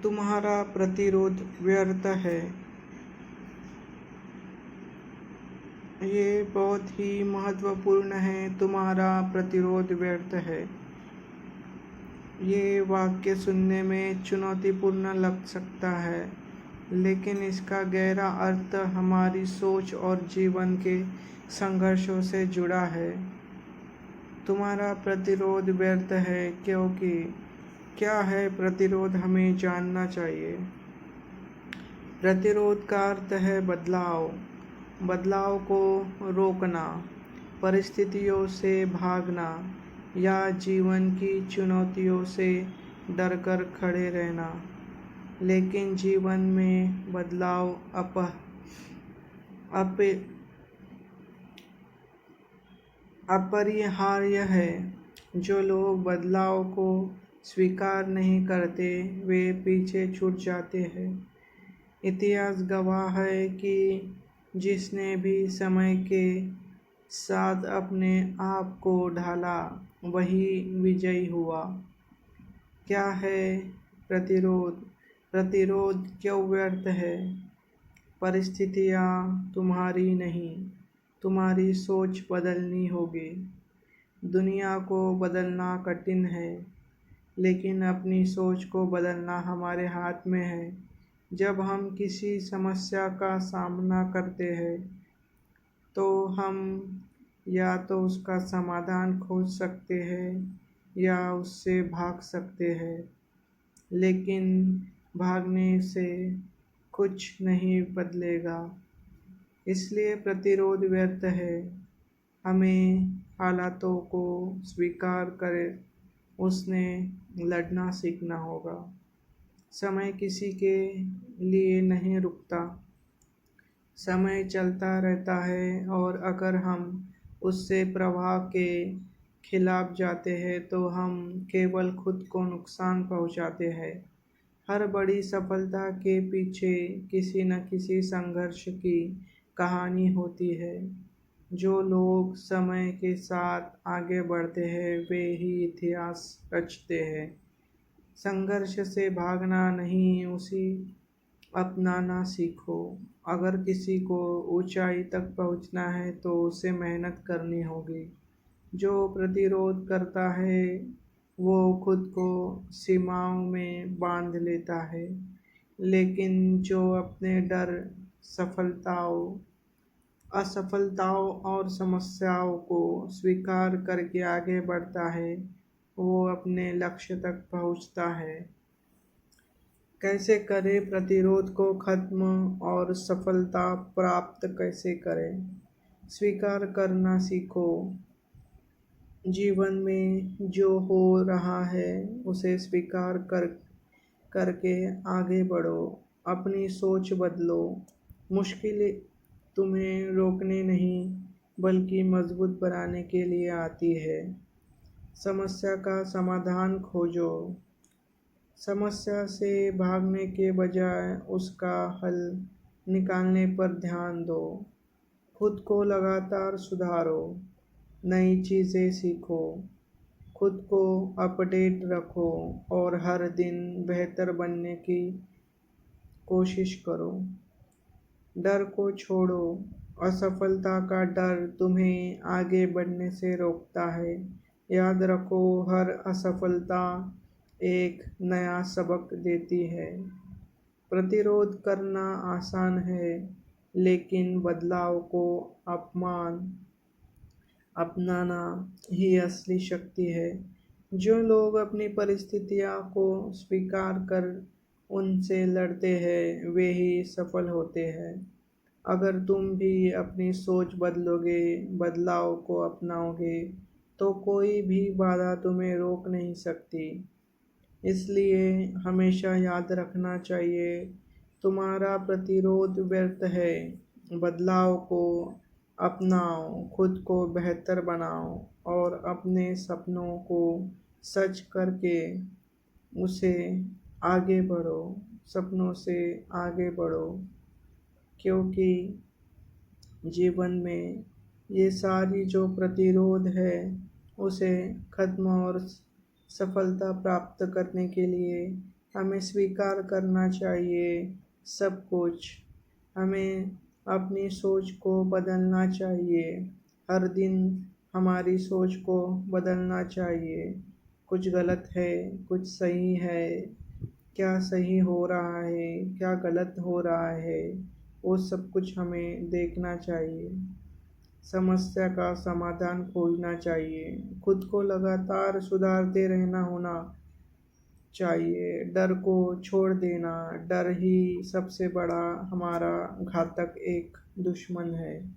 तुम्हारा प्रतिरोध व्यर्थ है। ये बहुत ही महत्वपूर्ण है। तुम्हारा प्रतिरोध व्यर्थ है। ये वाक्य सुनने में चुनौतीपूर्ण लग सकता है, लेकिन इसका गहरा अर्थ हमारी सोच और जीवन के संघर्षों से जुड़ा है। तुम्हारा प्रतिरोध व्यर्थ है क्योंकि क्या है प्रतिरोध, हमें जानना चाहिए। प्रतिरोध का अर्थ है बदलाव, बदलाव को रोकना, परिस्थितियों से भागना या जीवन की चुनौतियों से डरकर खड़े रहना। लेकिन जीवन में बदलाव अपरिहार्य है। जो लोग बदलाव को स्वीकार नहीं करते वे पीछे छूट जाते हैं। इतिहास गवाह है कि जिसने भी समय के साथ अपने आप को ढाला वही विजयी हुआ। क्या है प्रतिरोध? प्रतिरोध क्यों व्यर्थ है? परिस्थितियाँ तुम्हारी नहीं, तुम्हारी सोच बदलनी होगी। दुनिया को बदलना कठिन है, लेकिन अपनी सोच को बदलना हमारे हाथ में है। जब हम किसी समस्या का सामना करते हैं तो हम या तो उसका समाधान खोज सकते हैं या उससे भाग सकते हैं, लेकिन भागने से कुछ नहीं बदलेगा। इसलिए प्रतिरोध व्यर्थ है। हमें हालातों को स्वीकार कर उसने लड़ना सीखना होगा। समय किसी के लिए नहीं रुकता, समय चलता रहता है और अगर हम उससे प्रवाह के खिलाफ जाते हैं तो हम केवल खुद को नुकसान पहुंचाते हैं। हर बड़ी सफलता के पीछे किसी न किसी संघर्ष की कहानी होती है। जो लोग समय के साथ आगे बढ़ते हैं वे ही इतिहास रचते हैं। संघर्ष से भागना नहीं, उसी अपनाना सीखो। अगर किसी को ऊंचाई तक पहुंचना है तो उसे मेहनत करनी होगी। जो प्रतिरोध करता है वो खुद को सीमाओं में बांध लेता है, लेकिन जो अपने डर, असफलताओं और समस्याओं को स्वीकार करके आगे बढ़ता है वो अपने लक्ष्य तक पहुंचता है। कैसे करें प्रतिरोध को खत्म और सफलता प्राप्त कैसे करें? स्वीकार करना सीखो। जीवन में जो हो रहा है उसे स्वीकार करके आगे बढ़ो। अपनी सोच बदलो। मुश्किलें तुम्हें रोकने नहीं बल्कि मजबूत बनाने के लिए आती है। समस्या का समाधान खोजो। समस्या से भागने के बजाय उसका हल निकालने पर ध्यान दो। खुद को लगातार सुधारो, नई चीज़ें सीखो, खुद को अपडेट रखो और हर दिन बेहतर बनने की कोशिश करो। डर को छोड़ो। असफलता का डर तुम्हें आगे बढ़ने से रोकता है। याद रखो, हर असफलता एक नया सबक देती है। प्रतिरोध करना आसान है, लेकिन बदलाव को अपनाना ही असली शक्ति है। जो लोग अपनी परिस्थितियों को स्वीकार कर उनसे लड़ते हैं वे ही सफल होते हैं। अगर तुम भी अपनी सोच बदलोगे, बदलाव को अपनाओगे, तो कोई भी बाधा तुम्हें रोक नहीं सकती। इसलिए हमेशा याद रखना चाहिए, तुम्हारा प्रतिरोध व्यर्थ है। बदलाव को अपनाओ, खुद को बेहतर बनाओ और अपने सपनों को सच करके उसे आगे बढ़ो। सपनों से आगे बढ़ो, क्योंकि जीवन में ये सारी जो प्रतिरोध है उसे खत्म और सफलता प्राप्त करने के लिए हमें स्वीकार करना चाहिए सब कुछ। हमें अपनी सोच को बदलना चाहिए। हर दिन हमारी सोच को बदलना चाहिए। कुछ गलत है, कुछ सही है, क्या सही हो रहा है, क्या गलत हो रहा है, वो सब कुछ हमें देखना चाहिए। समस्या का समाधान खोजना चाहिए। खुद को लगातार सुधारते रहना होना चाहिए। डर को छोड़ देना। डर ही सबसे बड़ा हमारा घातक एक दुश्मन है।